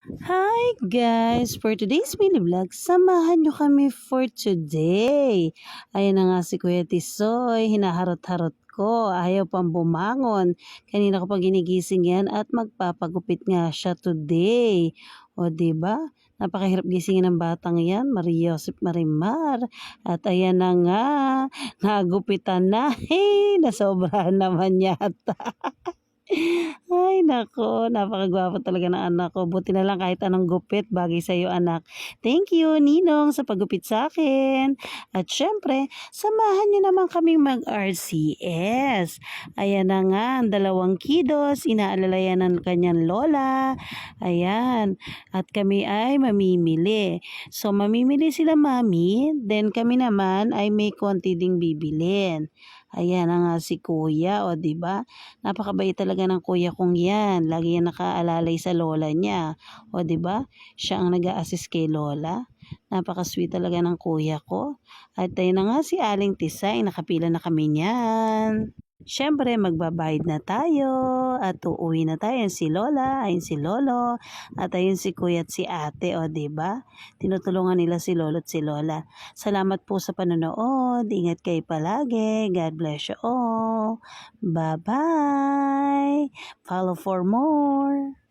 Hi guys! For today's mini vlog, samahan nyo kami for today. Ayan na nga si Kuya Tisoy, hinaharot-harot ko, ayaw pang bumangon. Kanina ko pa ginigising yan at magpapagupit nga siya today. O ba? Diba? Napakahirap gisingin ng batang yan, Maria Josep Marimar. At ayan na nga, nagupitan na. Hey, nasobrahan naman yata. Ay naku, napakagwapo talaga ng anak ko. Buti na lang kahit anong gupit, bagay sa'yo anak. Thank you, Ninong, sa paggupit sa akin. At syempre, samahan niyo naman kaming mag-RCS. Ayan na nga, ang dalawang kiddos, inaalalayan ng kanyang lola. Ayan, at kami ay mamimili. So, mamimili sila mami, then kami naman ay may konti ding bibilin. Ayan na nga si kuya, o 'di ba? Napakabait talaga ng kuya kong 'yan. Lagi yan nakaalalay sa lola niya. O 'di ba? Siya ang nag-a-assist kay lola. Napaka-sweet talaga ng kuya ko. At ayun na nga si Aling Tisay, nakapila na kami niyan. Siyempre, magbabayad na tayo at uuwi na tayo. Ayun si Lola, ayun si Lolo, at ayun si Kuya at si Ate, o 'di ba? Tinutulungan nila si Lolo at si Lola. Salamat po sa panonood. Ingat kayo palagi. God bless you all. Bye-bye. Follow for more.